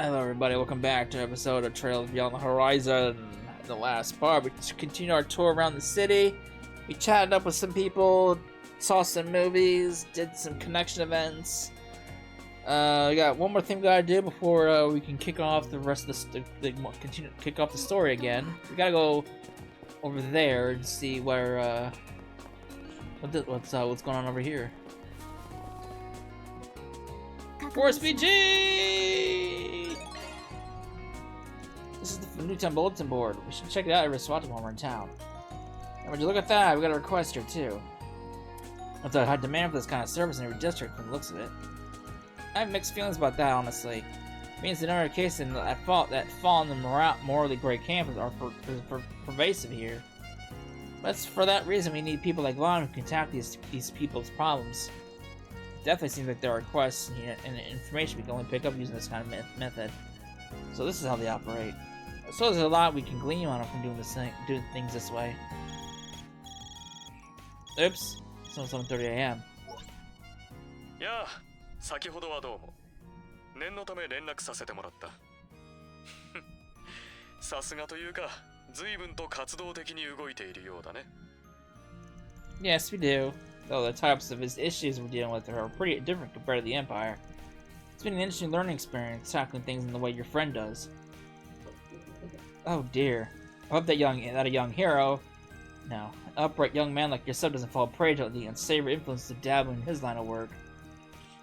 Hello everybody, welcome back to an episode of Trails Beyond the Horizon. In the last part, we continued our tour around the city. We chatted up with some people, saw some movies, did some connection events. We got one more thing we gotta do before we can kick off the rest of continue to kick off the story again. We gotta go over there and see where what's going on over here. Force BG! This is the Newtown Bulletin Board. We should check it out every swap when we're in town. And would you look at that? We got a request here too. That's a high demand for this kind of service in every district from the looks of it. I have mixed feelings about that, honestly. It means the number of cases that fall in the morally gray camp are pervasive here. But for that reason, we need people like Lon who can tackle these people's problems. Definitely seems like there are requests and information we can only pick up using this kind of method. So this is how they operate. So there's a lot we can glean on from doing things this way. Oops, it's only 7:30 a.m. Yeah, 先ほどはどうも。念のため連絡させてもらった。さすがというか、随分と活動的に動いているようだね。Yes, we do. Though the types of issues we're dealing with are pretty different compared to the Empire. It's been an interesting learning experience, tackling things in the way your friend does. Oh dear. I hope that a young hero, no, an upright young man like yourself doesn't fall prey to the unsavory influences of dabbling in his line of work.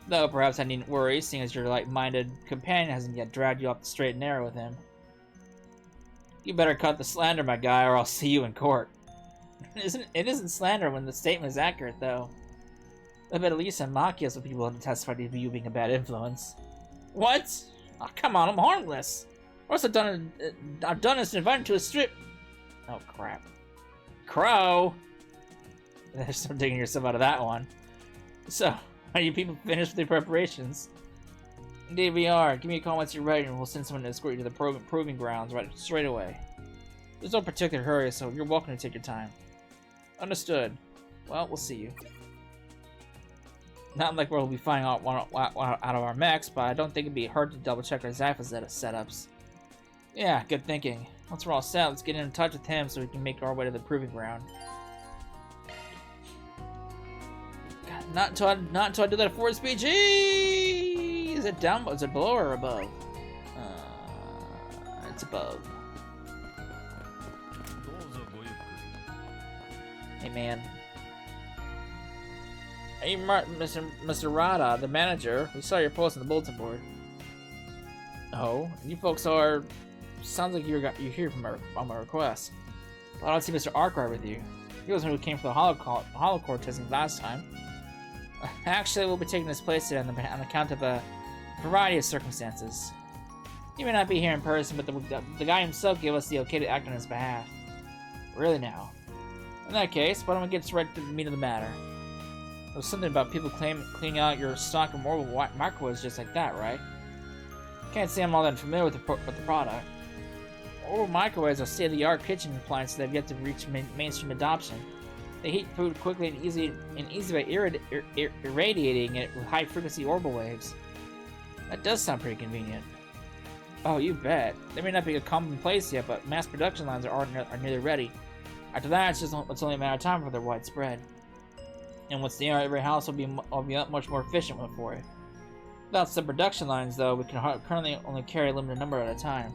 Though perhaps I needn't worry, seeing as your like-minded companion hasn't yet dragged you off the straight and narrow with him. You better cut the slander, my guy, or I'll see you in court. It isn't slander when the statement is accurate, though. I bet at least Machias will be willing to testify to you being a bad influence. What? Oh, come on, I'm harmless. What else I've done is to invite him to a strip. Oh, crap. Crow! There's no digging yourself out of that one. So, are you people finished with your preparations? Indeed we are. Give me a call once you're ready and we'll send someone to escort you to the proving grounds straight away. There's no particular hurry, so you're welcome to take your time. Understood. Well, we'll see you. Not like we'll be finding out out of our mechs, but I don't think it'd be hard to double check our Zypha setups. Yeah, good thinking. Once we're all set, let's get in touch with him so we can make our way to the proving ground. God, not until I do that Force BG! Is it down? Is it below or above? It's above. Hey man. Hey Mr. Rada, the manager. We saw your post on the bulletin board. Oh, you folks are... Sounds like you're here from a request. I don't see Mr. Arkwright with you. He was the one who came for the holocore testing last time. Actually, we'll be taking his place today on account of a variety of circumstances. He may not be here in person, but the guy himself gave us the okay to act on his behalf. Really now. In that case, why don't we get right to the meat of the matter? There was something about people cleaning out your stock of mobile microwaves just like that, right? Can't say I'm all that familiar with the product. Orbital microwaves are state-of-the-art kitchen appliances that have yet to reach mainstream adoption. They heat food quickly and easy by irradiating it with high-frequency orbital waves. That does sound pretty convenient. Oh, you bet. They may not be a commonplace yet, but mass production lines are nearly ready. After that, it's only a matter of time for their widespread. And once they are, every house will be much more efficient for it. Without some production lines, though, we can currently only carry a limited number at a time.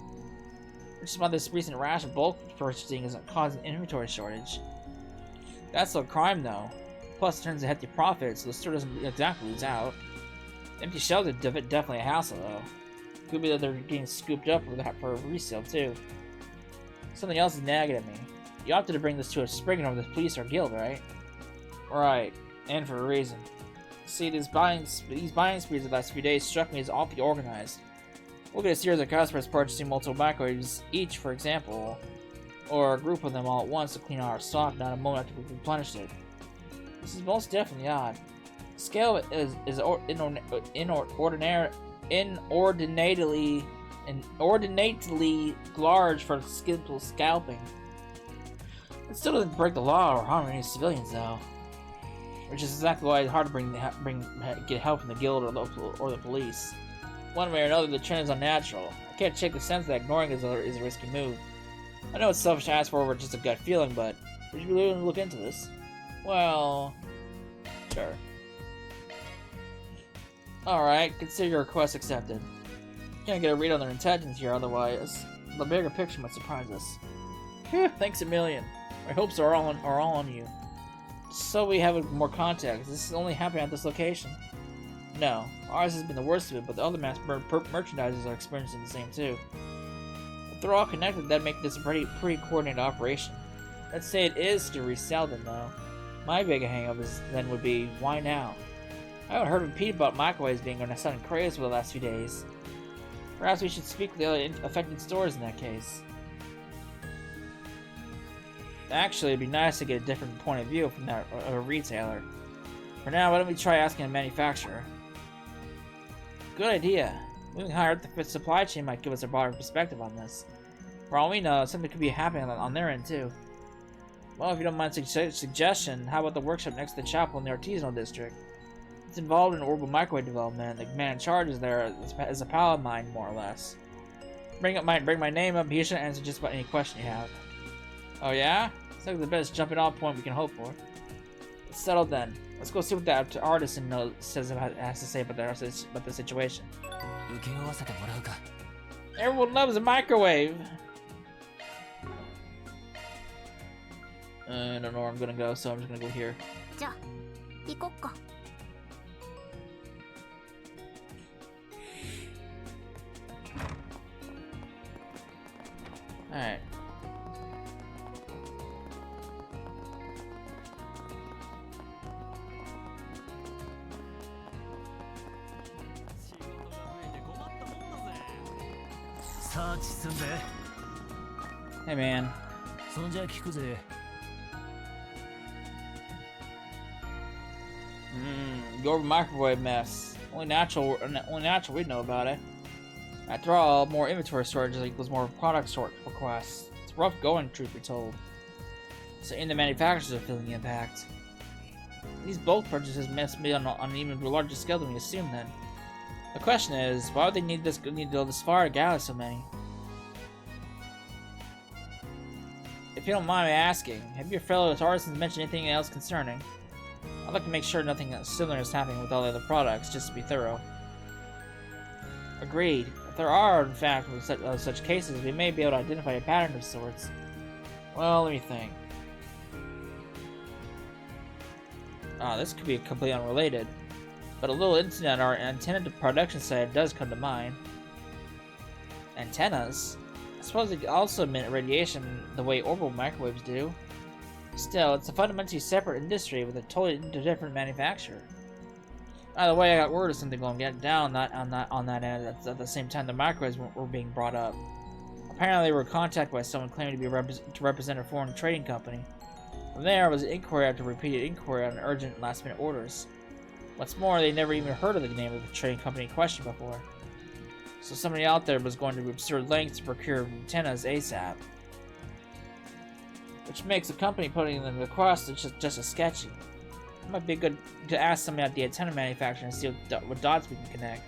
Which is why this recent rash of bulk purchasing is causing an inventory shortage. That's no crime, though. Plus, it turns a hefty profit, so the store doesn't exactly lose out. Empty shelves are definitely a hassle, though. Could be that they're getting scooped up for resale, too. Something else is nagging at me. You opted to bring this to a spring over the police or guild, right? Right, and for a reason. See, these buying sprees the last few days struck me as awfully organized. We'll get a series of customers purchasing multiple microwaves each, for example, or a group of them all at once to clean out our stock, not a moment after we've replenished it. This is most definitely odd. The scale is inordinately large for simple scalping. It still doesn't break the law or harm any civilians, though. Which is exactly why it's hard to get help from the guild or the police. One way or another, the trend is unnatural. I can't shake the sense that ignoring is a risky move. I know it's selfish to ask for over just a gut feeling, but would you be willing to look into this? Well, sure. Alright, consider your request accepted. Can't get a read on their intentions here, otherwise the bigger picture might surprise us. Phew, thanks a million. My hopes are all on you. So we have more context. This is only happening at this location. No, ours has been the worst of it, but the other mass merchandisers are experiencing the same too. If they're all connected, that'd make this a pretty coordinated operation. Let's say it is to resell them, though. My big hang-up then would be, why now? I haven't heard repeated about microwaves being on a sudden craze for the last few days. Perhaps we should speak with the other affected stores in that case. Actually, it'd be nice to get a different point of view from that of a retailer. For now, why don't we try asking a manufacturer? Good idea. Moving higher up the supply chain might give us a broader perspective on this. For all we know, something could be happening on their end too. Well, if you don't mind suggestion, how about the workshop next to the chapel in the artisanal district? It's involved in orbital microwave development. The man in charge is there as a pal of mine, more or less. Bring my name up. He should answer just about any question you have. Oh yeah? It's like the best jumping off point we can hope for. It's settled then. Let's go see what that artisan has to say about the situation. Everyone loves a microwave. I don't know where I'm gonna go, so I'm just gonna go here. Alright. Hey man. Your microwave mess. Only natural we'd know about it. After all, more inventory storage equals more product sort requests. It's rough going, truth be told. So the manufacturers are feeling the impact. These bulk purchases must be on an even larger scale than we assumed then. The question is, why would they need to go this far to gather so many? If you don't mind me asking, have your fellow artisans mentioned anything else concerning? I'd like to make sure nothing similar is happening with all the other products, just to be thorough. Agreed. If there are, in fact, such cases, we may be able to identify a pattern of sorts. Well, let me think. This could be completely unrelated, but a little incident on our antenna production site does come to mind. Antennas? I suppose it also emit radiation the way orbital microwaves do. Still, it's a fundamentally separate industry with a totally different manufacturer. By the way, I got word of something going down on that end at the same time the microwaves were being brought up. Apparently, they were contacted by someone claiming to represent a foreign trading company. From there was an inquiry after repeated inquiry on urgent last-minute orders. What's more, they never even heard of the name of the trading company in question before. So somebody out there was going to absurd lengths to procure antennas ASAP. Which makes the company putting them across just as sketchy. It might be good to ask somebody at the antenna manufacturer and see what dots we can connect.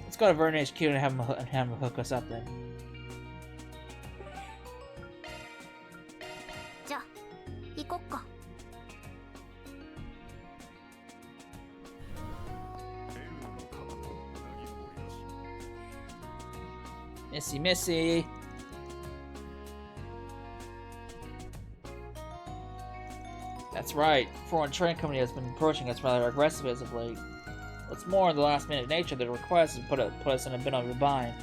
Let's go to Vern HQ and have him hook us up then. Missy. That's right. Foreign trading company has been approaching us rather aggressively as of late. What's more, the last-minute nature of the request has put us in a bit of a bind.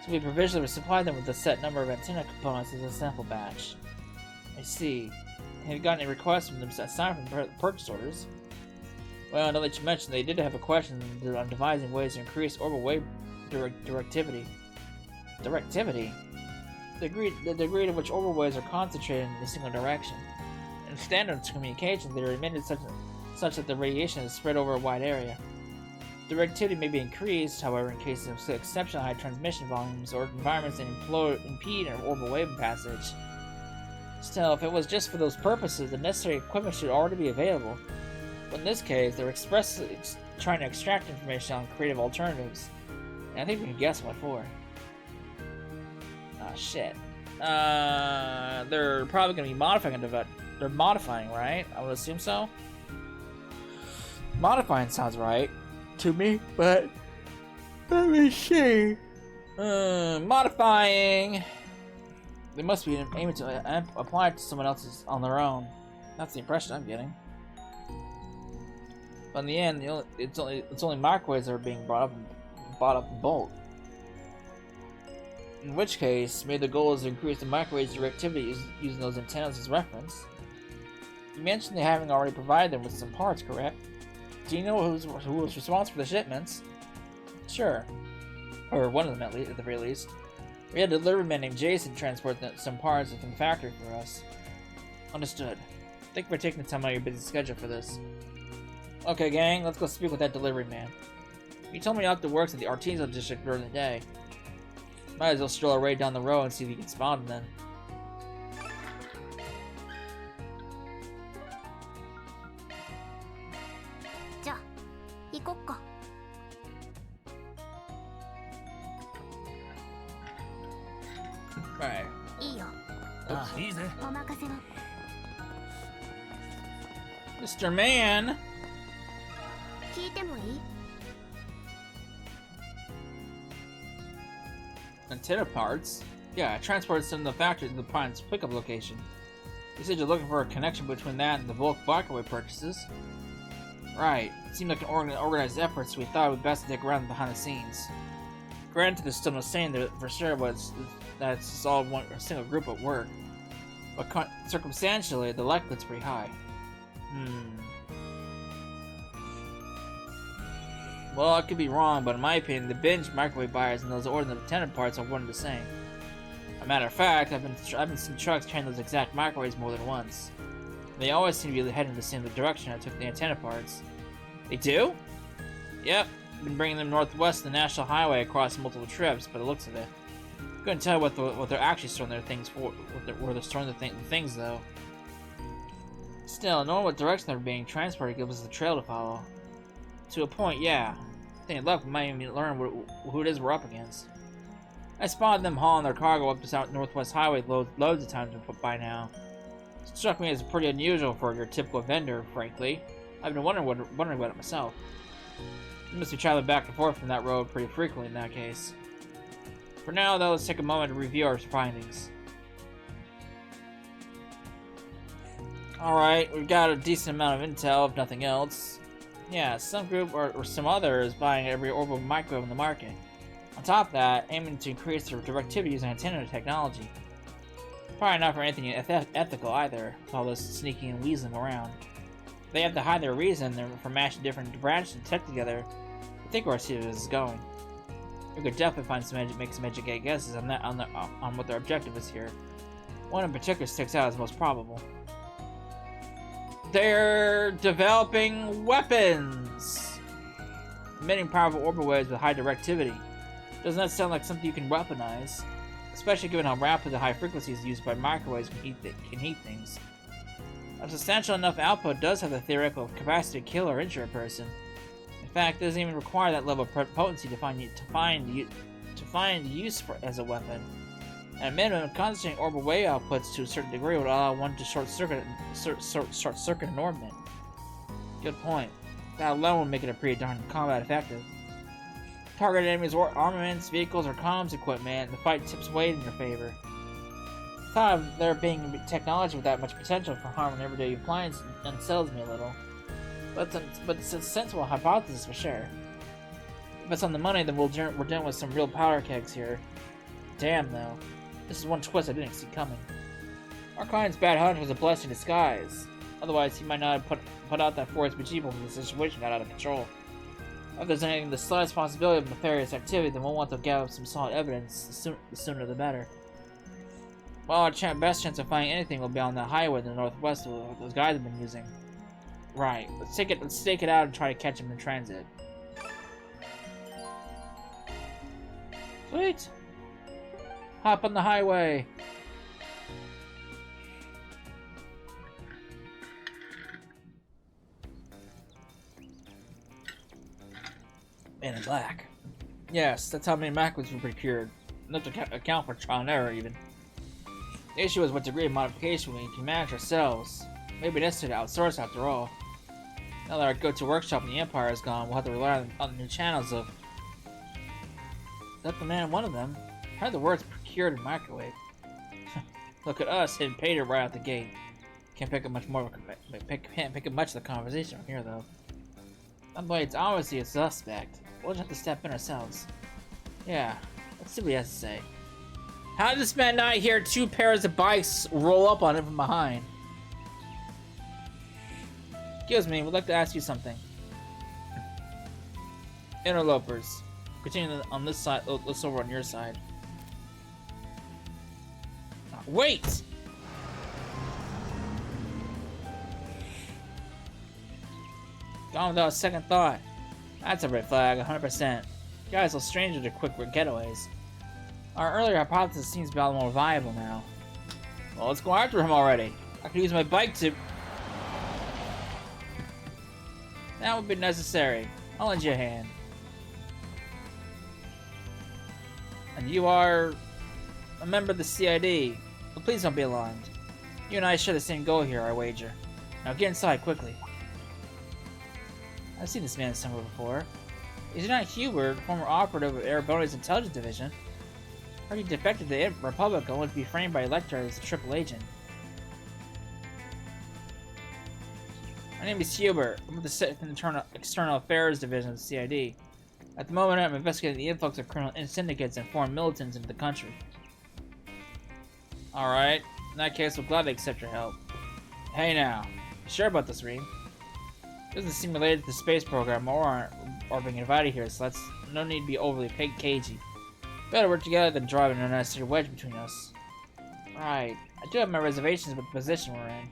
So we provisionally supply them with a set number of antenna components as a sample batch. I see. Have you gotten any requests from them aside from purchase orders? Well, now that you mentioned, they did have a question on devising ways to increase orbital wave directivity. Directivity? The degree to which orbital waves are concentrated in a single direction. In standard communications, they are emitted such that the radiation is spread over a wide area. Directivity may be increased, however, in cases of exceptionally high transmission volumes or environments that impede an orbital wave passage. Still, if it was just for those purposes, the necessary equipment should already be available. But in this case, they're expressly trying to extract information on creative alternatives. And I think we can guess what for. Ah, shit. They're probably gonna be modifying it. They're modifying, right? I would assume so. Modifying sounds right to me, but let me see. Modifying. They must be aiming to apply it to someone else's on their own. That's the impression I'm getting. But in the end, it's only microwaves that are being brought up in bulk. In which case, maybe the goal is to increase the microwave's directivity using those antennas as reference. You mentioned they having already provided them with some parts, correct? Do you know who was responsible for the shipments? Sure. Or one of them, at the very least. We had a delivery man named Jason transport some parts from the factory for us. Understood. Thank you for taking the time out of your busy schedule for this. Okay, gang, let's go speak with that delivery man. He told me out the works at the Artisanal District during the day. Might as well stroll our way down the road and see if you can spot him then. Right. Mr. Man! Antenna parts? Yeah, I transported some of the factory to the Pine's pickup location. You said you're looking for a connection between that and the bulk microwave purchases. Right. It seemed like an organized effort, so we thought it would best to dig around behind the scenes. Granted, there's still no saying that for sure, but it's all a single group at work. But circumstantially, the likelihood's pretty high. Well, I could be wrong, but in my opinion, the binge microwave buyers and those ordering the antenna parts are one and the same. As a matter of fact, I've been seeing trucks carrying those exact microwaves more than once. They always seem to be heading in the same direction I took the antenna parts. They do? Yep. I've been bringing them northwest of the National Highway across multiple trips, by the looks of it. Couldn't tell what they're actually storing their things for, where they're storing the things though. Still, knowing what direction they're being transported gives us a trail to follow. To a point, yeah. Thinking luck, we might even learn who it is we're up against. I spotted them hauling their cargo up the South Northwest Highway loads of times by now. It struck me as pretty unusual for your typical vendor, frankly. I've been wondering about it myself. You must be traveling back and forth from that road pretty frequently in that case. For now, though, let's take a moment to review our findings. Alright, we've got a decent amount of intel, if nothing else. Yeah, some group or some other is buying every orbital microwave on the market. On top of that, aiming to increase their directivity using antenna technology. Probably not for anything ethical either, with all this sneaking and weaseling around. They have to hide their reason for mashing different branches and tech together. I think we'll see where this is going. We could definitely make some educated guesses on what their objective is here. One in particular sticks out as most probable. They're developing weapons! Emitting powerful orbital waves with high directivity. Doesn't that sound like something you can weaponize? Especially given how rapid the high frequencies used by microwaves can heat things. A substantial enough output does have the theoretical capacity to kill or injure a person. In fact, it doesn't even require that level of potency to find use as a weapon. At a minimum, concentrating orbital wave outputs to a certain degree would allow one to short circuit an orbit. Good point. That alone would make it a pretty darn combat effective. Target enemies or armaments, vehicles, or comms equipment, and the fight tips way in your favor. The thought of there being technology with that much potential for harming everyday appliances unsettles me a little. But it's a sensible hypothesis for sure. If it's on the money, then we're dealing with some real powder kegs here. Damn, though. This is one twist I didn't see coming. Our client's bad hunch was a blessing in disguise. Otherwise, he might not have put out that force Majima when the situation got out of control. If there's anything the slightest possibility of nefarious activity, then we'll want to gather some solid evidence. The sooner the better. Well, our best chance of finding anything will be on that highway in the northwest that those guys have been using. Right. Let's stake it out and try to catch him in transit. Sweet. Hop on the highway. Man in Black. Yes, that's how many macros were procured. Enough to account for trial and error, even. The issue is what degree of modification we can manage ourselves. Maybe necessary to outsource after all. Now that our go-to workshop in the Empire is gone, we'll have to rely on the new channels of... Is that the man one of them? I heard the words procured and microwave. Look at us, hitting pay dirt right out the gate. Can't pick up much more. Can't pick up much of the conversation from here, though. But it's obviously a suspect. We'll just have to step in ourselves. Yeah, let's see what he has to say. How did this man not hear two pairs of bikes roll up on him from behind? Excuse me, we'd like to ask you something. Interlopers. Continue on this side, let's over on your side. Wait! Gone without a second thought. That's a red flag, 100%. You guys are strangers to quick getaways. Our earlier hypothesis seems to be a lot more viable now. Well, let's go after him already. I could use my bike to... That would be necessary. I'll lend you a hand. And you are... a member of the CID. But please don't be alarmed. You and I share the same goal here, I wager. Now get inside quickly. I've seen this man somewhere before. Is he not Hubert, former operative of Ereboni's Intelligence Division? Heard he defected to the Republic and would be framed by Electra as a triple agent. My name is Hubert. I'm with the External Affairs Division of the CID. At the moment, I'm investigating the influx of criminal syndicates and foreign militants into the country. Alright. In that case, we'll gladly accept your help. Hey now. You sure about this, Reed? Doesn't seem related to the space program or being invited here, so that's no need to be overly cagey. Better work together than drive an unnecessary wedge between us. Right. I do have my reservations about the position we're in.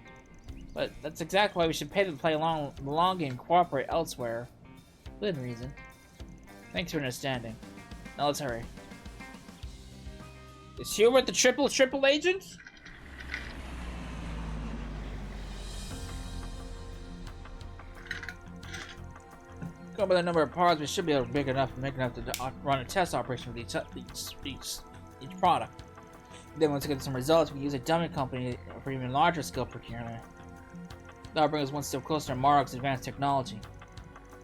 But that's exactly why we should pay to play along the long game and cooperate elsewhere. Within reason. Thanks for understanding. Now let's hurry. Is Hubert the triple agent? Going by the number of parts, we should be able to big enough to run a test operation with each product. Then once we get some results, we can use a dummy company for even larger scale procurement. That'll bring us one step closer to Marok's advanced technology.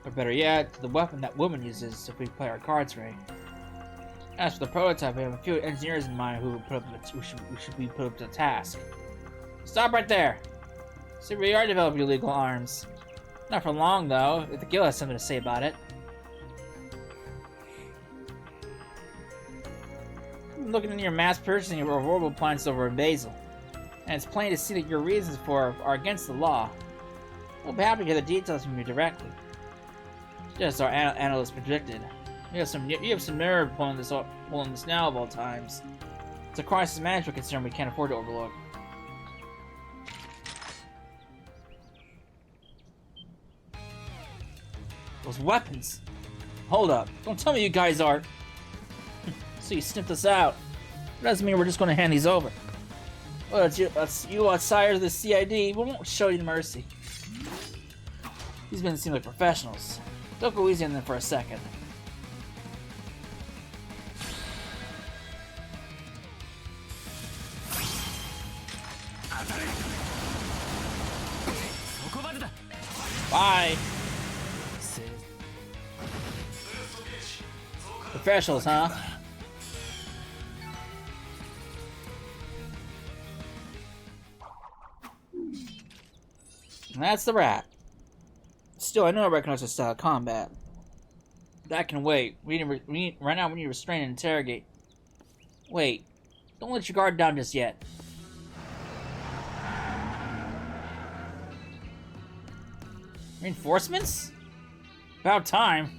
Or better yet, to the weapon that woman uses if we play our cards right. As for the prototype, we have a few engineers in mind who should be put up to the task. Stop right there! See, we are developing illegal arms. Not for long, though, if the guild has something to say about it. I'm looking into your mass purchasing of horrible appliances over in Basel. And it's plain to see that your reasons for are against the law. We'll be happy to hear the details from you directly. Just as our analyst predicted. You have some nerve pulling this now of all times. It's a crisis management concern we can't afford to overlook. Those weapons! Hold up. Don't tell me you guys are... So you sniffed us out. That doesn't mean we're just going to hand these over. Well, that's you outsiders of the CID. We won't show you mercy. These men seem like professionals. Don't go easy on them for a second. Bye! Professionals, huh? And that's the wrap. Still, I know I recognize this style of combat. That can wait. Right now we need to restrain and interrogate. Wait. Don't let your guard down just yet. Reinforcements? About time.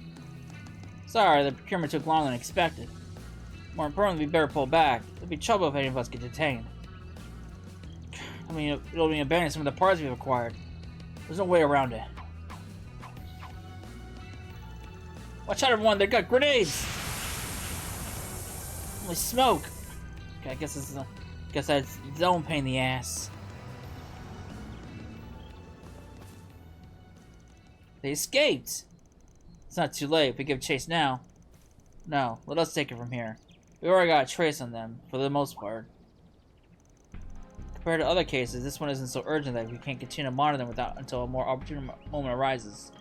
Sorry, the procurement took longer than expected. More importantly, we better pull back. There'll be trouble if any of us get detained. I mean, it'll be abandoning some of the parts we've acquired. There's no way around it. Watch out, everyone! They've got grenades! Holy smoke! Okay, I guess that's its own pain in the ass. They escaped! It's not too late if we give chase now. No, let us take it from here. We already got a trace on them, for the most part. Compared to other cases, this one isn't so urgent that we can't continue to monitor them until a more opportune moment arises.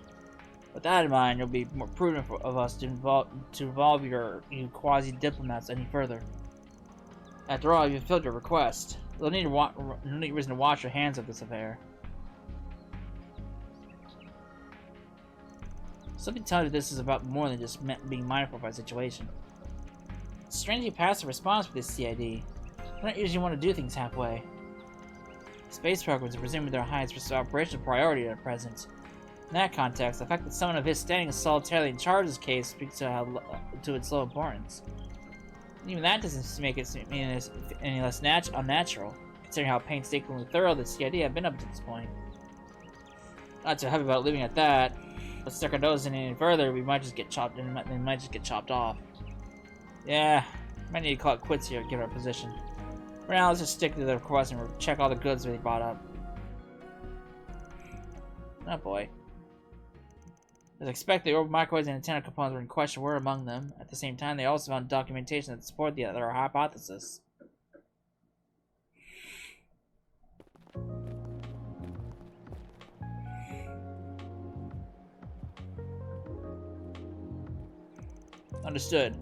With that in mind, it will be more prudent of us to involve you quasi-diplomats any further. After all, you've fulfilled your request. You'll need reason to wash your hands of this affair. Something tells you this is about more than just being mindful of our situation. It's strangely passive response for this CID. We don't usually want to do things halfway. Space programs are presumably their highest operational priority at present. In that context, the fact that someone of his standing is solitarily in charge of this case speaks to its low importance. And even that doesn't make it seem any less unnatural, considering how painstakingly thorough the CID have been up to this point. Not too heavy about leaving it at that. Let's stick our noses in any further, we might just get chopped. They might just get chopped off. Yeah, might need to call it quits here, given our position. For now, let's just stick to the request and check all the goods that they brought up. Oh boy. As expected, the orbital microwaves and antenna components in question were among them. At the same time, they also found documentation that supported their hypothesis. Understood.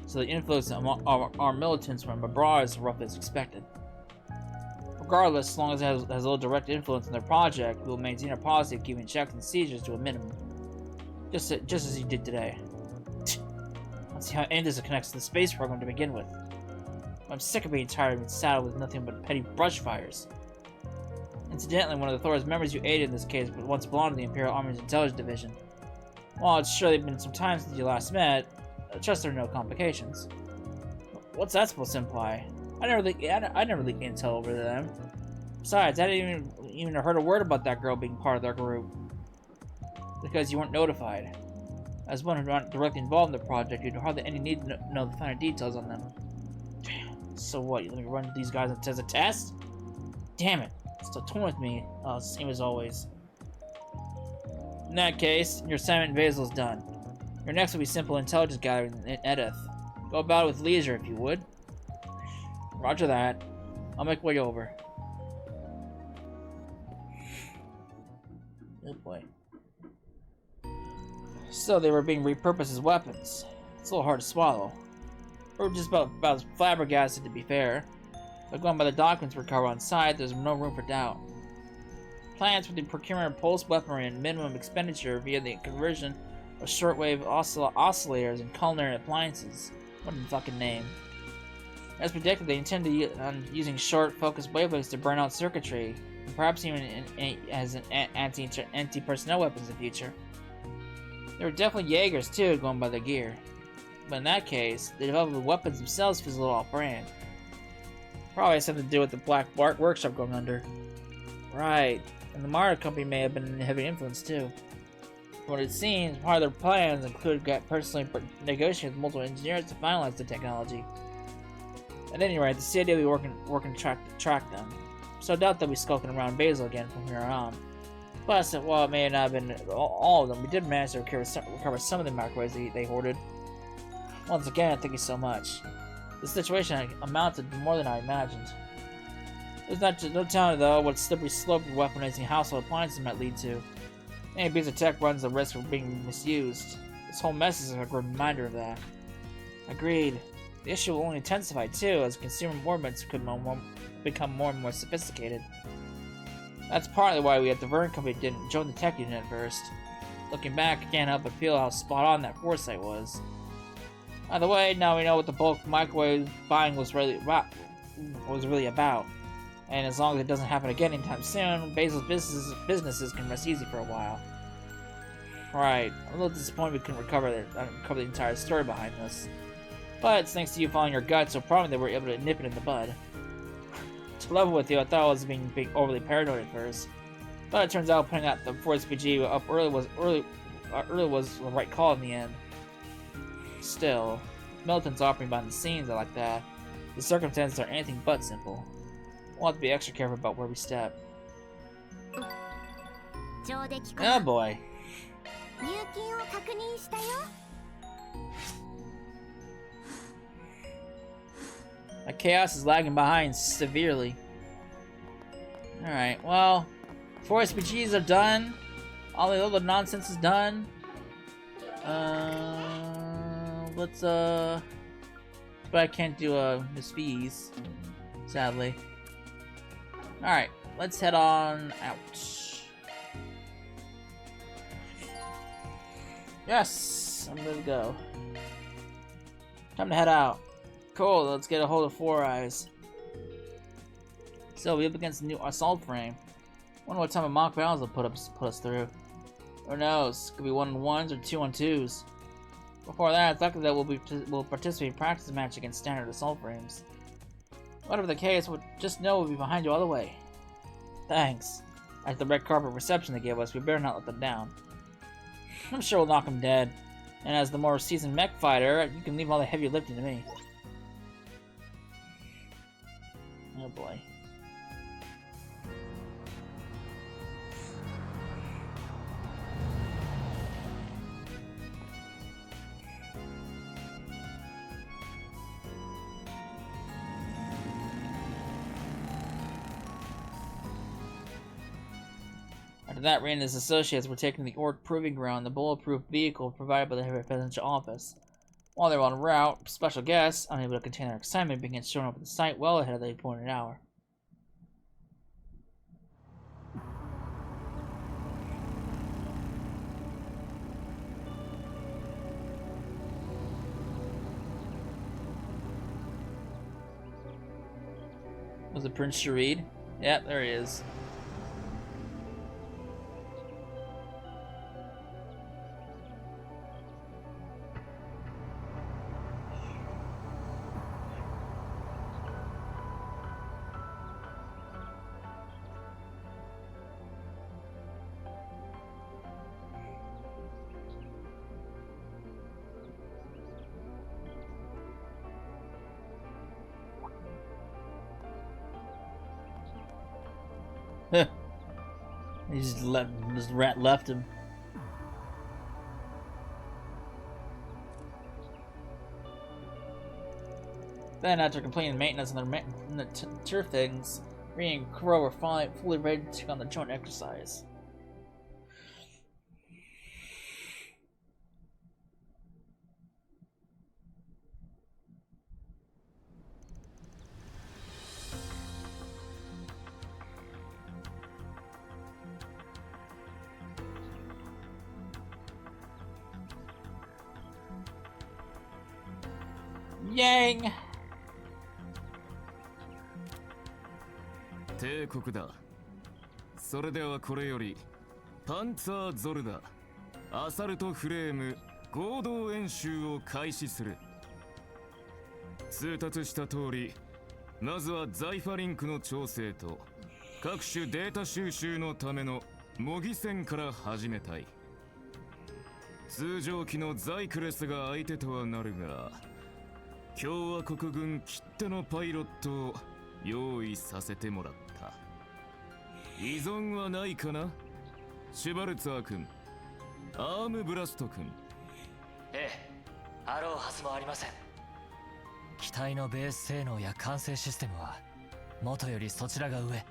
So the influence of our militants from abroad is roughly as expected. Regardless, as long as it has little direct influence on their project, we will maintain our policy of keeping checks and seizures to a minimum. Just as you did today. Let's see how any of this connects to the space program to begin with. I'm sick of being tired of being saddled with nothing but petty brush fires. Incidentally, one of the Thor's members you aided in this case once belonged to the Imperial Army's Intelligence Division. While it's surely been some time since you last met, I trust there are no complications. What's that supposed to imply? I never leaked intel over to them. Besides, I didn't even heard a word about that girl being part of their group. Because you weren't notified. As one who not directly involved in the project, you'd hardly any need to know the finer details on them. So what, you let me run these guys as a test? Damn it, still torn with me. Same as always. In that case, your assignment in Vasil is done. Your next will be simple intelligence gathering in Edith. Go about it with leisure, if you would. Roger that. I'll make way over. Oh boy. So they were being repurposed as weapons. It's a little hard to swallow. We're just about as flabbergasted, to be fair. But going by the documents recovered on site, there's no room for doubt. Plans for the procurement of pulse weaponry and minimum expenditure via the conversion of shortwave oscillators and culinary appliances. What a fucking name. As predicted, they intend to using short, focused wavelengths to burn out circuitry, and perhaps even as an anti-personnel weapons in the future. There were definitely Jaegers too, going by their gear. But in that case, the development of the weapons themselves feels a little off-brand. Probably has something to do with the Black Workshop going under. Right, and the Mara Company may have been an heavy influence too. From what it seems, part of their plans included personally negotiating with multiple engineers to finalize the technology. At any rate, the CID will be working to track them. So I doubt they'll be skulking around Basil again from here on. Plus, while it may not have been all of them, we did manage to recover some of the microwaves they hoarded. Once again, thank you so much. This situation amounted to more than I imagined. There's no telling, though, what slippery slope of weaponizing household appliances might lead to. Any piece of tech runs the risk of being misused. This whole mess is a good reminder of that. Agreed. The issue will only intensify, too, as consumer movements could become more and more sophisticated. That's partly why we at the Vern Company didn't join the tech unit at first. Looking back, I can't help but feel how spot on that foresight was. By the way, now we know what the bulk microwave buying was really about. And as long as it doesn't happen again anytime soon, Basil's businesses can rest easy for a while. Right, I'm a little disappointed we couldn't recover the entire story behind this. But it's thanks to you following your gut so promptly that we were able to nip it in the bud. To level with you, I thought I was being overly paranoid at first. But it turns out putting out the Force PG up early was the right call in the end. Still, militants operating behind the scenes are like that. The circumstances are anything but simple. We'll have to be extra careful about where we step. Oh boy. My chaos is lagging behind severely. Alright, well, 4 SPGs are done. All the other nonsense is done. Let's, but I can't do, Miss Fees, sadly. Alright, let's head on out. Yes, I'm ready to go. Time to head out. Cool, let's get a hold of Four Eyes. So, we up against a new assault frame. Wonder what type of mock battles will put us through. Who knows? Could be 1-on-1s or 2-on-2s. Before that, it's likely that we'll participate in practice match against standard assault frames. Whatever the case, we'll just know we'll be behind you all the way. Thanks. Like the red carpet reception they gave us, we better not let them down. I'm sure we'll knock them dead. And as the more seasoned mech fighter, you can leave all the heavy lifting to me. Oh boy. After that, Ray and his associates were taken to the Orc Proving Ground, the bulletproof vehicle provided by the presidential office. While they were en route, special guests, unable to contain their excitement, began showing up at the site well ahead of the appointed hour. Was it Prince Sharid? Yeah, there he is. He just left him. Then, after completing maintenance on the turf things, Ray and Crow were fully ready to take on the joint exercise. Yang! 帝国だ。それではこれよりパンツァーゾルダアサルトフレーム合同演習を開始する。通達した通り、まずはザイファリンクの調整と各種データ収集のための模擬戦から始めたい。通常機のザイクレスが相手とはなるが、共和国軍きってのパイロットを用意させてもらった。依存はないかな？シュバルツァー君、アームブラスト君。ええ、あろうはずもありません。機体のベース性能や管制システムは元よりそちらが上。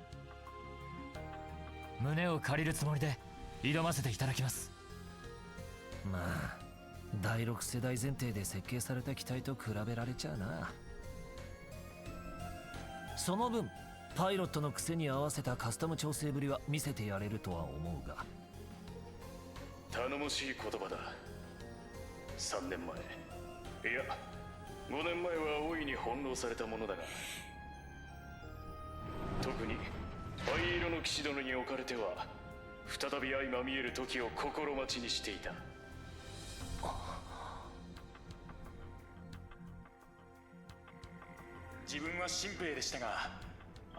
胸を借りるつもりで挑ませていただきます。まあ第6世代前提で設計された機体と比べられちゃうな。その分パイロットの癖に合わせたカスタム調整ぶりは見せてやれるとは思うが。頼もしい言葉だ。3年前、いや5年前は大いに翻弄されたものだが、特に灰色の騎士殿におかれては再び相まみえる時を心待ちにしていた。自分は新兵でしたが、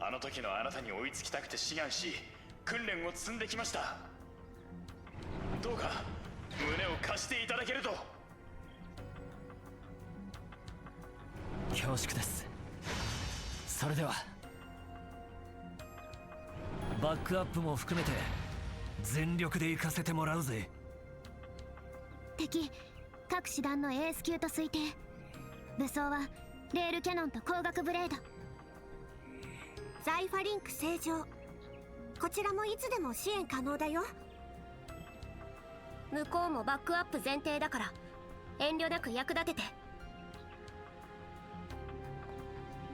あの時のあなたに追いつきたくて志願し訓練を積んできました。どうか胸を貸していただけると。恐縮です。それではバックアップも含めて全力で行かせてもらうぜ。敵各師団のエース級と推定。武装はレールキャノンと光学ブレード。ザイファリンク正常。こちらもいつでも支援可能だよ。向こうもバックアップ前提だから遠慮なく役立てて。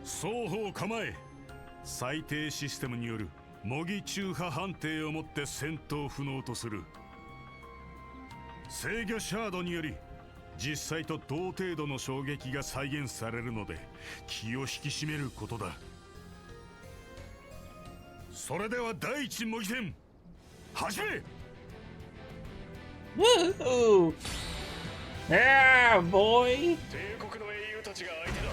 双方構え。最低システムによる模擬中波判定をもって戦闘不能とする。制御シャードにより実際と同程度の衝撃が再現されるので気を引き締めることだ。それでは第一模擬戦始め。 Woohoo! Yeah, boy! 帝国の英雄たちが相手だ。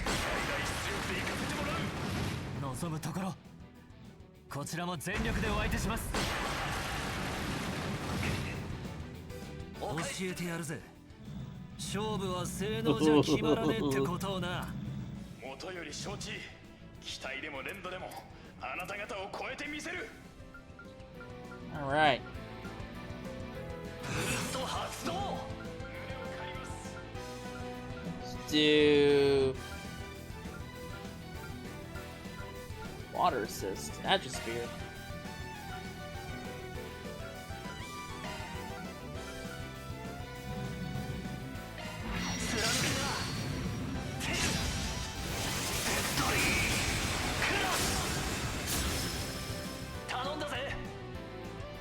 最大出力で行かせてもらう。望むところ、こちらも全力でお相手します。教えてやるぜ。勝負は性能じゃ決まらねえってことをな。もとより承知。機体でも連動でもあなた方を超えてみせる。 Alright. ブースト発動。 Let's do water assist, atmosphere.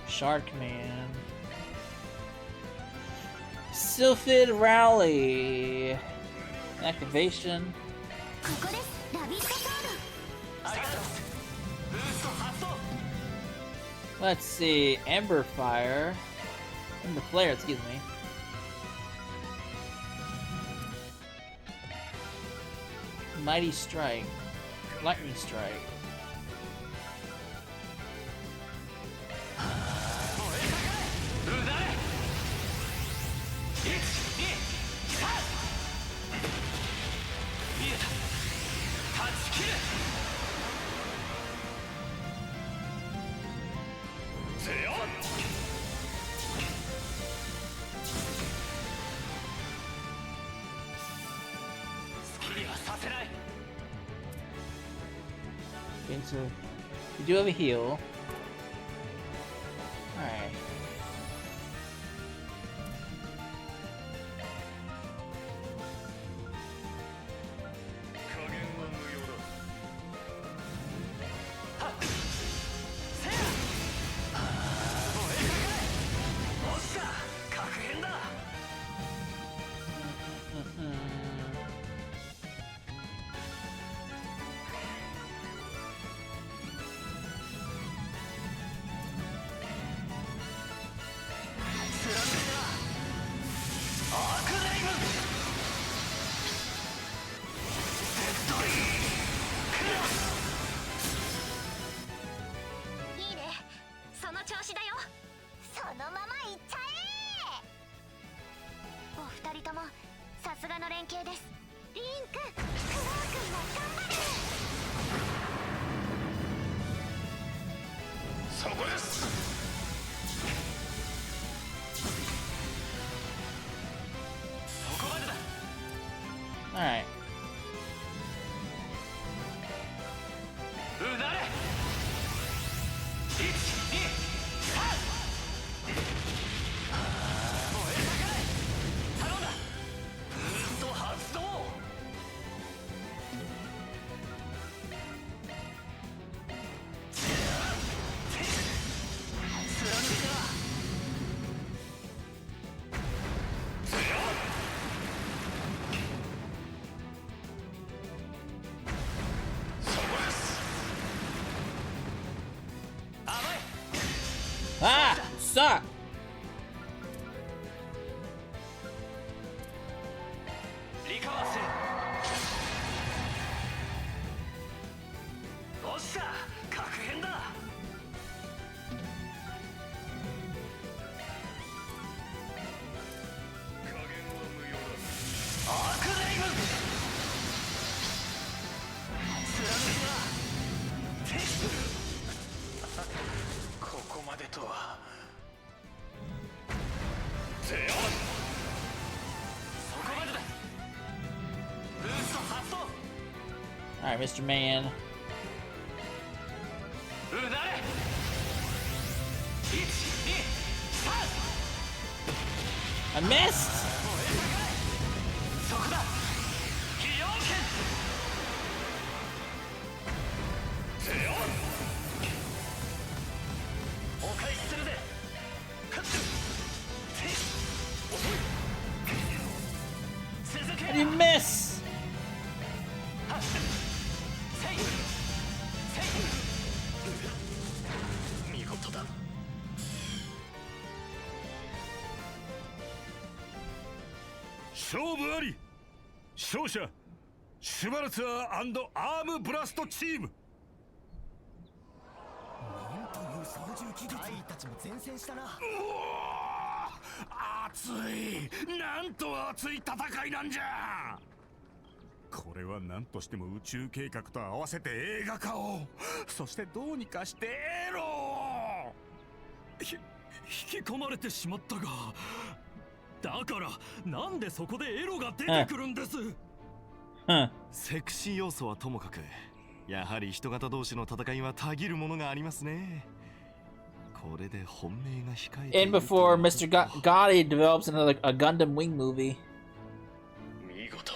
Shark Man. Sylphid Rally. Activation. ここです。ラビットソード。 Let's see. Ember Fire. Ember Flare, excuse me. Mighty Strike. Lightning Strike. Okay, so we do have a heal. Alright. Alright. Ah! Suck! Alright, Mr. Man. うなれ123 I missed! そこだ非要件お返しするぜふっ続け How do you miss? 見事だ。勝負あり。勝者シュバルツァー&アームブラストチーム。なんという操縦技術。隊員たちも前線したな。熱い、なんと熱い戦いなんじゃ。これは何としても宇宙計画と合わせて映画化を、そしてどうにかしてエロ引き込まれてしまったが、だからなんでそこでエロが出てくるんです。Huh. セクシー要素はともかく、やはり人型同士の戦いはたぎるものがありますね。これで本命が控えている And before Mr. Gotti develops another a Gundam Wing movie. 見事。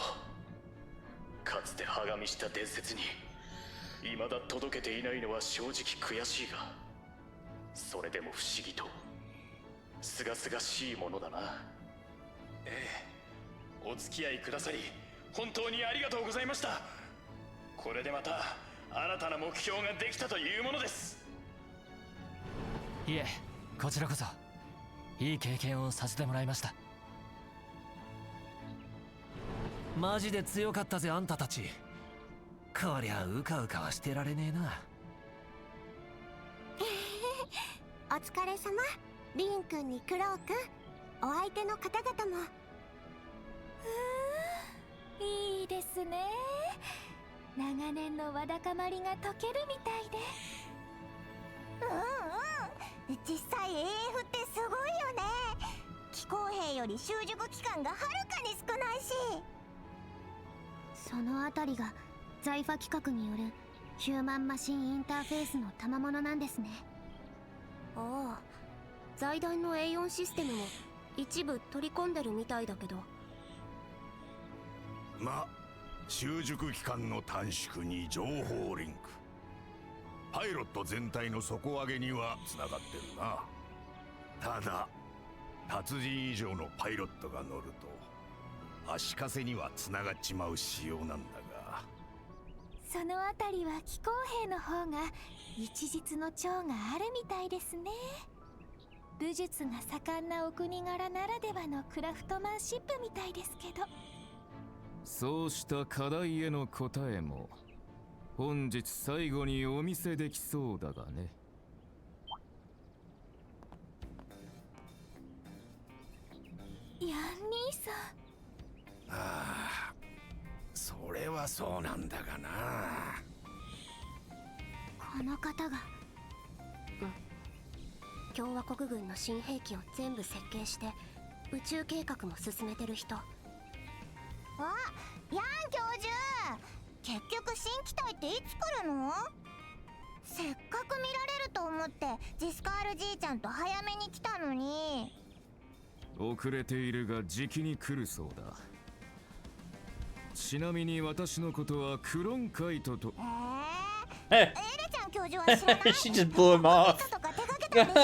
かつて歯がみした伝説に未だ届けていないのは正直悔しいが、それでも不思議と清々しいものだな。ええ、お付き合いくださり本当にありがとうございました。これでまた新たな目標ができたというものです。いえ、こちらこそいい経験をさせてもらいました。マジで強かったぜあんたたち。こりゃうかうかはしてられねえな。お疲れ様。リン君にクロウ君、お相手の方々も。いいですね。長年のわだかまりが解けるみたいで。実際 AF ってすごいよね。気候兵より習熟期間がはるかに少ないし。そのあたりが財ファ企画によるヒューマンマシンインターフェースの賜物なんですね。ああ、財団の A4 システムも一部取り込んでるみたいだけど。ま、習熟期間の短縮に情報リンク、パイロット全体の底上げにはつながってるな。ただ達人以上のパイロットが乗ると足かせにはつながっちまう仕様なんだが、そのあたりは気候兵の方が一日の長があるみたいですね。武術が盛んなお国柄ならではのクラフトマンシップみたいですけど。そうした課題への答えも本日最後にお見せできそうだがね。ヤン兄さん。ああ、それはそうなんだがな。この方が、共和国軍の新兵器を全部設計して宇宙計画も進めてる人。あ、ヤン教授、結局新機体っていつ来るの？せっかく見られると思ってジスカールじいちゃんと早めに来たのに。遅れているがじきに来るそうだ。ちなみに私のことはクロンカイトと。エレちゃん教授は知らない。 She just blew him off. とか手掛けたんでしょ。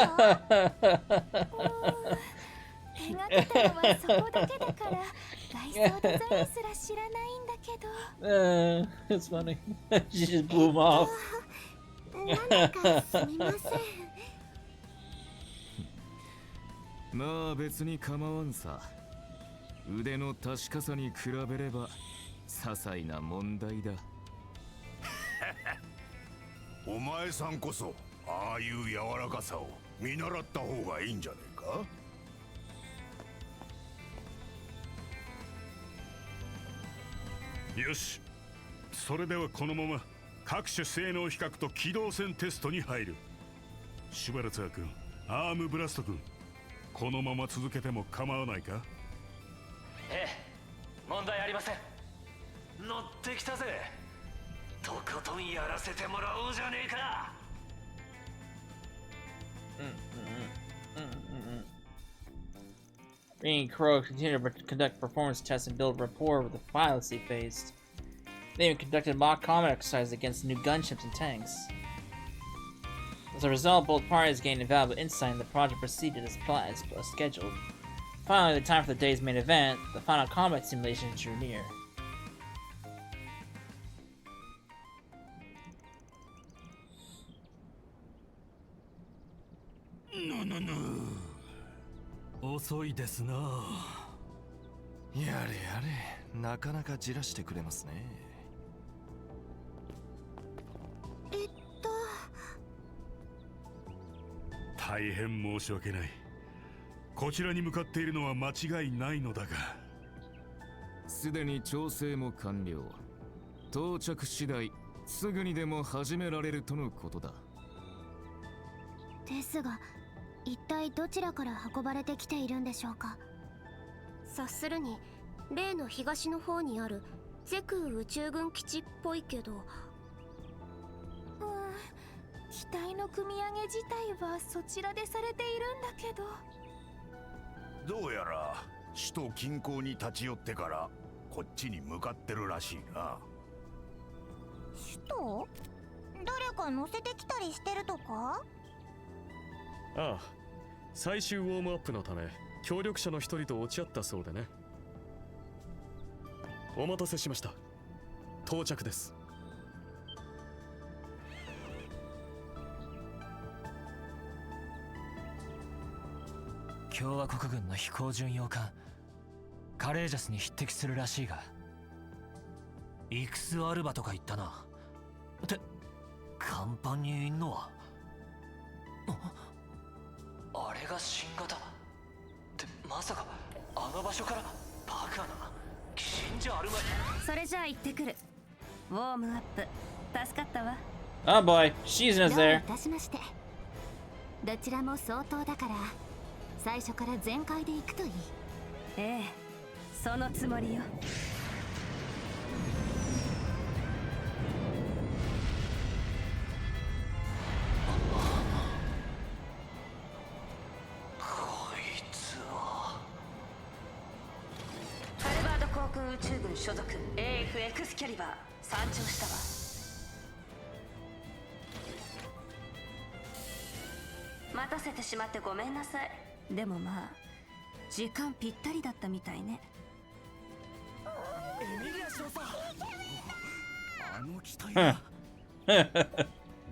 手がけたのはそこだけだから外装デザインすら知らないんだけど。It's funny. She just blew him off. なんかすみません。まあ別に構わんさ。腕の確かさに比べれば些細な問題だ。お前さんこそああいう柔らかさを見習った方がいいんじゃねえか。よし、それではこのまま各種性能比較と機動戦テストに入る。シュバルツァー君、アームブラスト君、このまま続けても構わないか？ええ、問題ありません。乗ってきたぜとことんやらせてもらおうじゃねえか。Being Crow continued to conduct performance tests and build rapport with the pilots he faced. They even conducted mock combat exercises against new gunships and tanks. As a result, both parties gained invaluable insight and the project proceeded as scheduled. Finally, the time for the day's main event, the final combat simulation, drew near. No. 遅いですな。やれやれ、なかなかじらしてくれますね。大変申し訳ない。こちらに向かっているのは間違いないのだが、すでに調整も完了。到着次第すぐにでも始められるとのことだ。ですが、一体どちらから運ばれてきているんでしょうか。察するに例の東の方にあるゼク宇宙軍基地っぽいけど。機体の組み上げ自体はそちらでされているんだけど。どうやら首都近郊に立ち寄ってからこっちに向かってるらしいな。首都？誰か乗せてきたりしてるとか？ああ、最終ウォームアップのため協力者の一人と落ち合ったそうでね。お待たせしました。到着です。共和国軍の飛行巡洋艦カレージャスに匹敵するらしいが。イクスアルバとか言ったな。って甲板にいんのはあれが新型ってまさかあの場所から。バカな死んじゃあるまい。それじゃあ行ってくる。ウォームアップ助かったわ。 Oh boy, she's in どうい there. たしまして。どちらも相当だから最初から全開で行くといい。ええ、そのつもりよ。ハルバード航空宇宙軍所属 AF エクスキャリバー参上したわ。待たせてしまってごめんなさい。でもまあ時間ぴったりだったみたいね。エミリア少佐、あの機体だ。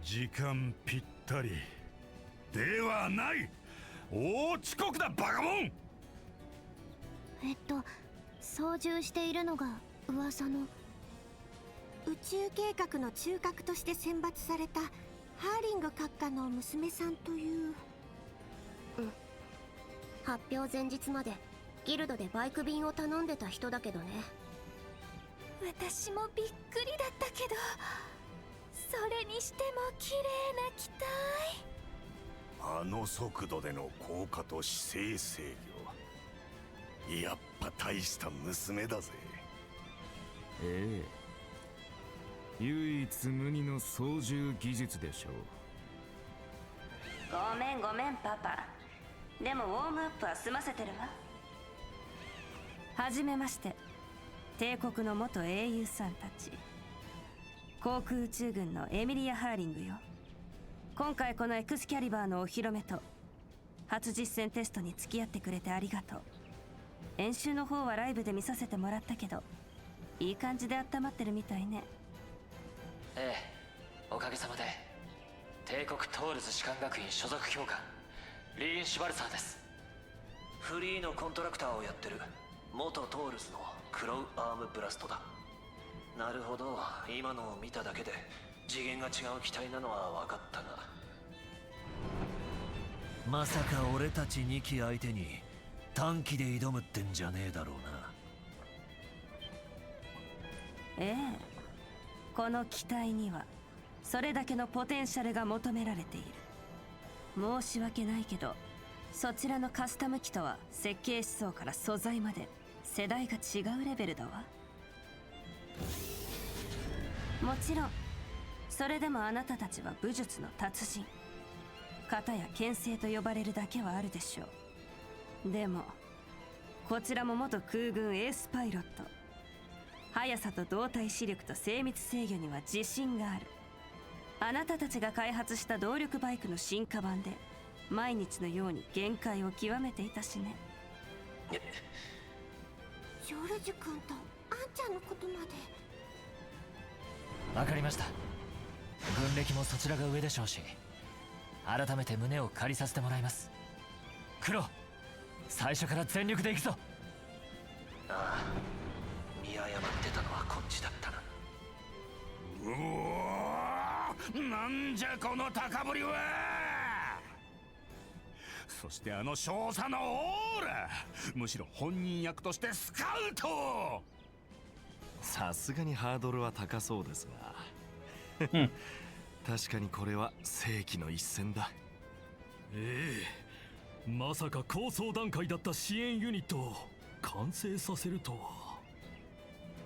時間ぴったりではない。大遅刻だバカモン。操縦しているのが噂の宇宙計画の中核として選抜されたハーリング閣下の娘さんという。発表前日までギルドでバイク便を頼んでた人だけどね。私もびっくりだったけど、それにしても綺麗な機体。あの速度での降下と姿勢制御、やっぱ大した娘だぜ。ええ、唯一無二の操縦技術でしょう。ごめんごめんパパ。でもウォームアップは済ませてるわ。はじめまして、帝国の元英雄さんたち。航空宇宙軍のエミリア・ハーリングよ。今回このエクスキャリバーのお披露目と初実戦テストに付き合ってくれてありがとう。演習の方はライブで見させてもらったけど、いい感じで温まってるみたいね。ええ、おかげさまで。帝国トールズ士官学院所属教官リーン・シュバルサーです。フリーのコントラクターをやってる元トールズのクロウアームブラストだ。なるほど、今のを見ただけで次元が違う機体なのは分かったが。まさか俺たち2機相手に短期で挑むってんじゃねえだろうな。ええ、この機体にはそれだけのポテンシャルが求められている。申し訳ないけど、そちらのカスタム機とは設計思想から素材まで世代が違うレベルだわ。もちろんそれでもあなたたちは武術の達人。型や牽制と呼ばれるだけはあるでしょう。でもこちらも元空軍エースパイロット。速さと動体視力と精密制御には自信がある。あなたたちが開発した動力バイクの進化版で毎日のように限界を極めていたしね。ジョルジュ君とあんちゃんのことまで。わかりました。軍歴もそちらが上でしょうし、改めて胸を借りさせてもらいます。黒、最初から全力で行くぞ。ああ、見誤ってたのはこっちだったな。うおー、なんじゃこの高ぶりは。そしてあの少佐のオーラ、むしろ本人役としてスカウト。さすがにハードルは高そうですが確かにこれは世紀の一戦だ。まさか構想段階だった支援ユニットを完成させるとは。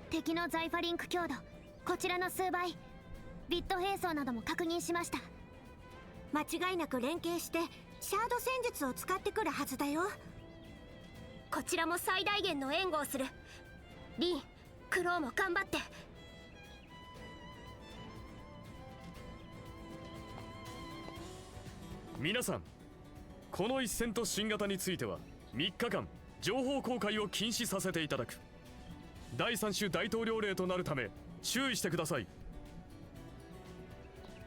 敵のザイファリンク強度こちらの数倍。ビット並走なども確認しました。間違いなく連携してシャード戦術を使ってくるはずだよ。こちらも最大限の援護をする。リン、クロウも頑張って。皆さん、この一戦と新型については3日間情報公開を禁止させていただく。第3種大統領令となるため注意してください。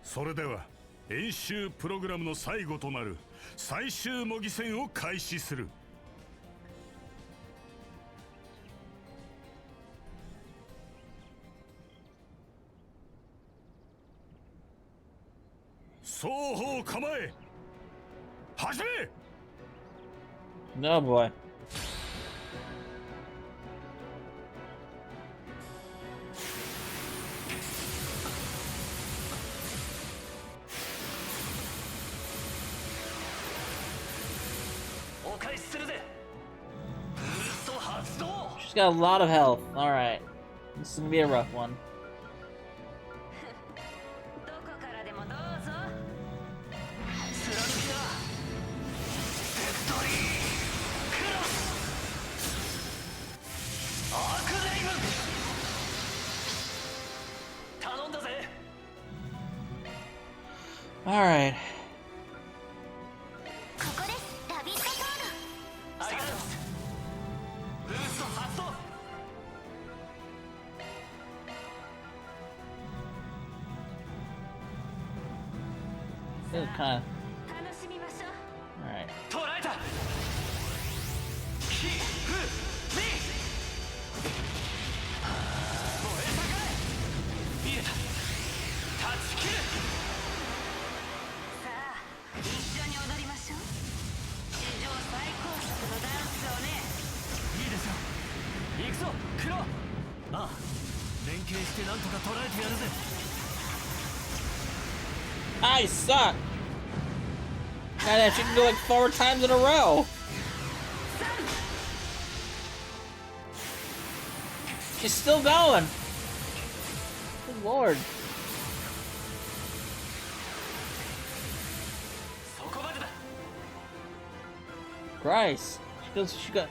それでは演習プログラムの最後となる最終模擬戦を開始する。双方構え、始め。 No boy. She's got a lot of health. Alright. This is gonna be a rough one. Alright. This is kind of... Alright. I suck! God, she can go like 4 times in a row! She's still going! Good lord. Christ. She got...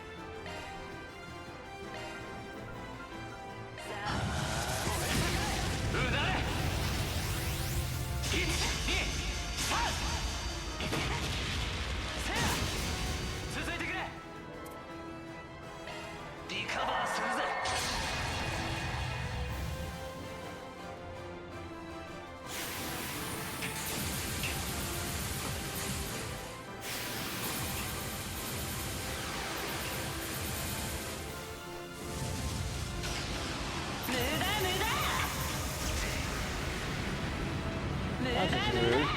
That's rude.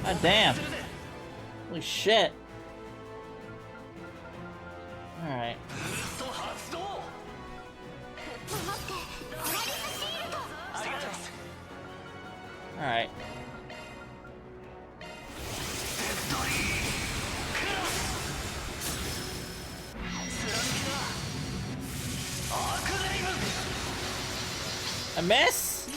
God damn. Holy shit. Alright. Alright. A miss?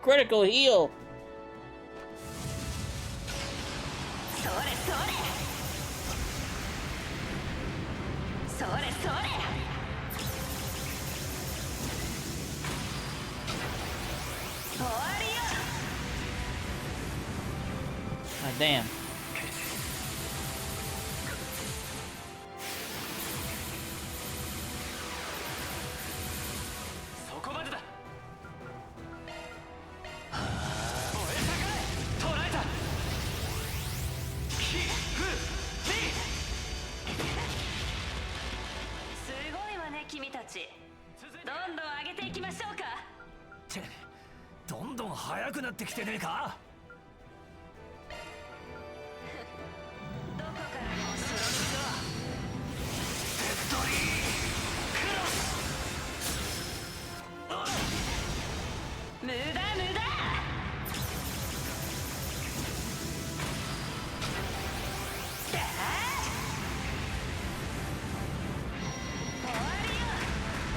Critical heal. Ah, damn.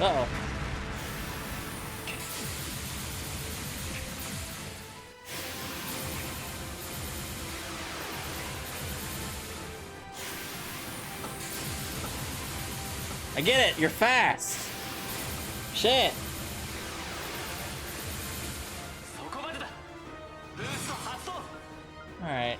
Uh-oh. I get it, you're fast. Shit. Alright.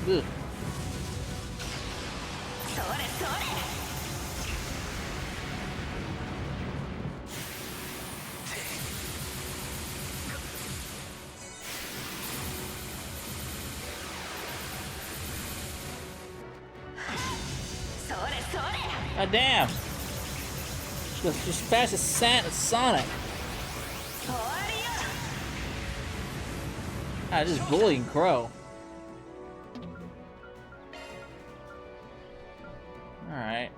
Ugh. God damn! She's fast as Sonic. Ah, just bullying Crow. Alright.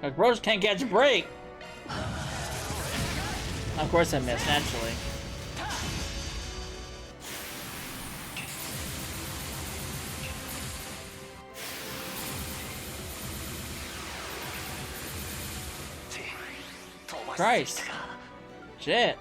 Like, Rose can't catch a break! Of course I missed, naturally. Christ. Shit.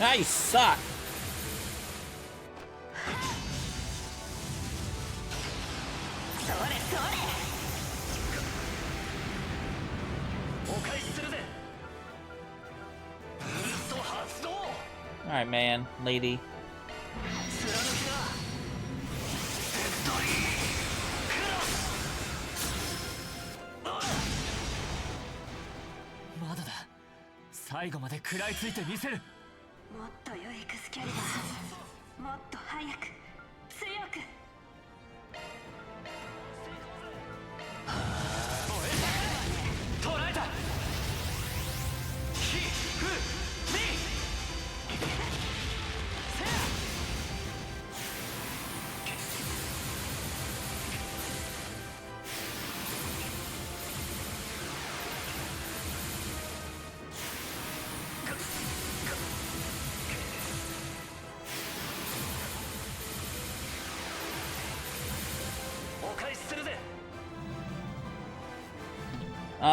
Ah, you suck. Alright, man, lady.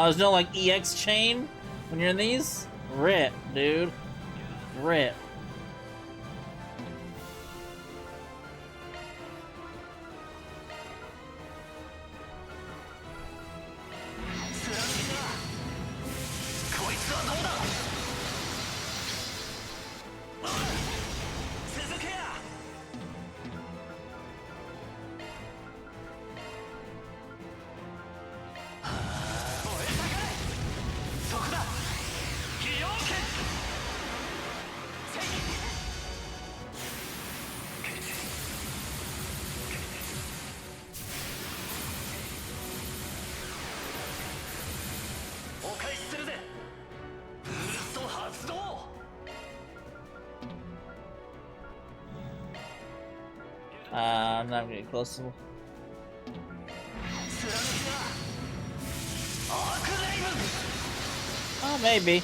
There's no, like, EX chain when you're in these? RIP, dude. RIP. I'm not getting close to. Oh, maybe.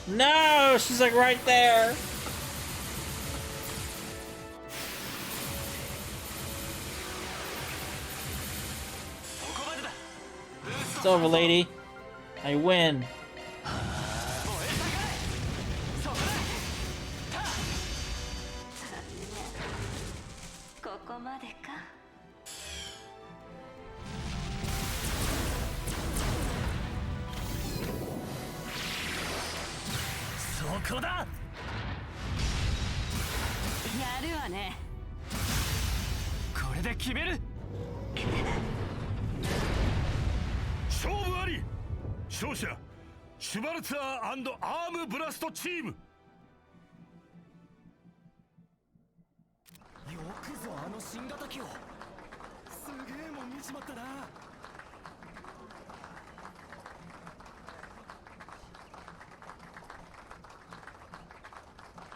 No, she's like right there. It's over, lady. I win. ここまでか。そこだ。やるわね。これで決める。勝負あり。勝者シュバルツァー&アームブラストチーム。よくぞあの新型機を。すげえもん見ちまったな。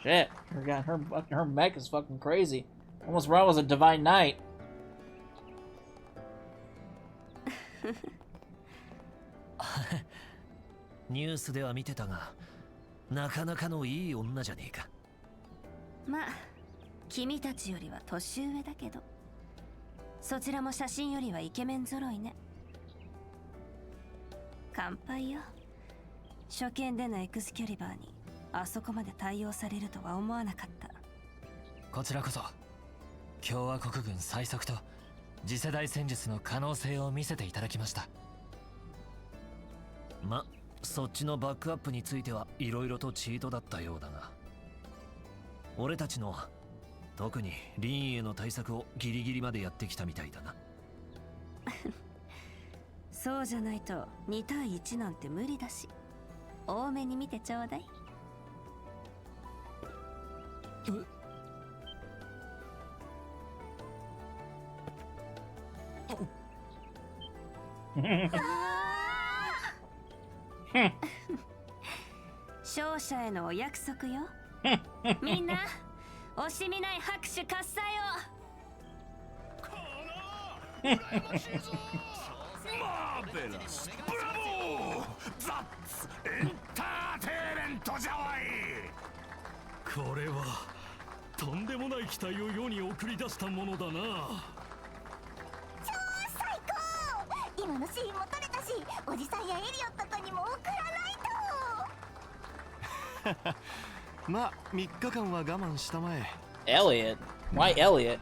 Shit, her mech is fucking crazy. Almost run was a divine knight. ニュースでは見てたが、なかなかのいい女じゃねえか。まあ君たちよりは年上だけど、そちらも写真よりはイケメン揃いね。乾杯よ。初見でのエクスキャリバーにあそこまで対応されるとは思わなかった。こちらこそ共和国軍最速と次世代戦術の可能性を見せていただきました。ま、そっちのバックアップについては色々とチートだったようだが、俺たちの特にリーンへの対策をギリギリまでやってきたみたいだな。そうじゃないと2対1なんて無理だし、多めに見てちょうだい。勝者へのお約束よ。みんな惜しみない拍手喝采を。マーベラスブラボーザッツエンターテイメントじゃわい。これはとんでもない機体を世に送り出したものだな。超最高。今のシーンも撮れたし、おじさんやエリオットとにも送らないと。まあ3日間は我慢したまえ。 Elliot? Why Elliot?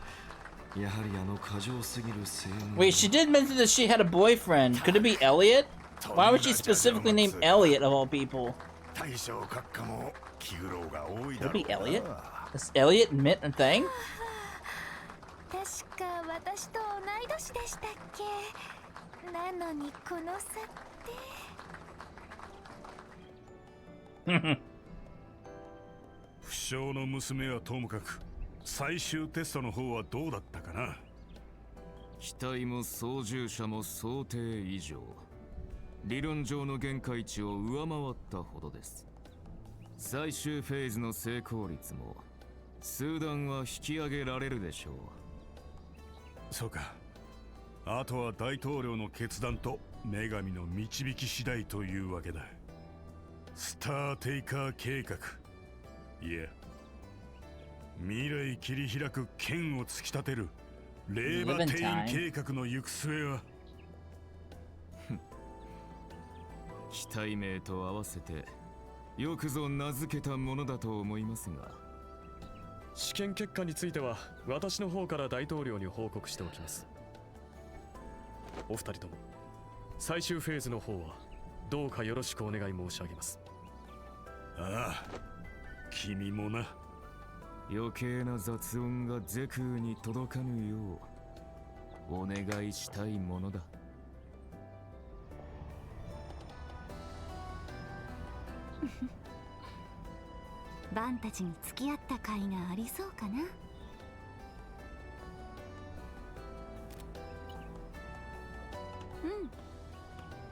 やはりあの過剰すぎる性能。 Wait, she did mention that she had a boyfriend. Could it be Elliot? Why would she specifically name Elliot of all people? 大将閣下も気苦労が多い Could だ it ろ be うな。 Elliot? Does Elliot admit a thing? 確か私と同い年でしたっけ。なのにこの差って。不肖の娘はともかく最終テストの方はどうだったかな。機体も操縦者も想定以上、理論上の限界値を上回ったほどです。最終フェーズの成功率も数段は引き上げられるでしょう。そうか。あとは大統領の決断と女神の導き次第というわけだ。スターテイカー計画、いや未来切り開く剣を突き立てるレーバテイン計画の行く末は。機体名と合わせてよくぞ名付けたものだと思いますが、試験結果については私の方から大統領に報告しておきます。お二人とも最終フェーズの方はどうかよろしくお願い申し上げます。ああ、君もな。余計な雑音がゼクーに届かぬようお願いしたいものだ。バンたちに付き合った甲斐がありそうかな。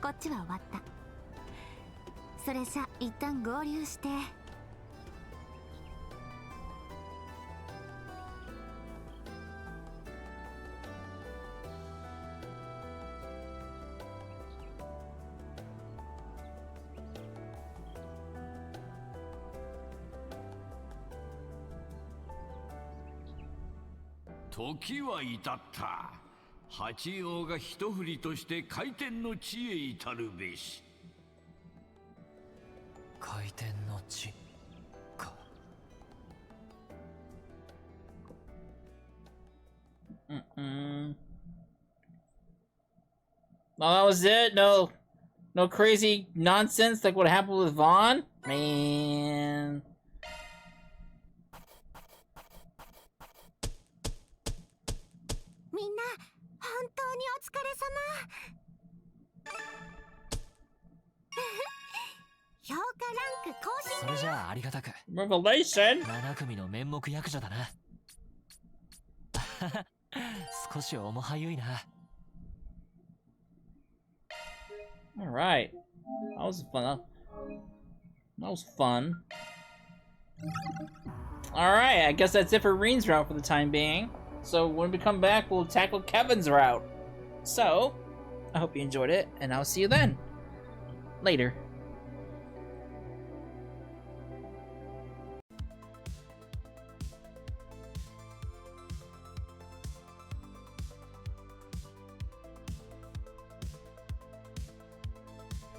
こっちは終わった。それじゃ一旦合流して。時は至った。八王が一振りとして回転の地へ至るべし。回転の地か。Well, that was it? No crazy nonsense like what happened with Vaughn? Man. Revelation? 7組の面目役所だな。少し重はゆいな。Alright. That was fun. That was fun. Alright, I guess that's it for Reen's route for the time being. So when we come back, we'll tackle Kevin's route. So, I hope you enjoyed it, and I'll see you then. Later.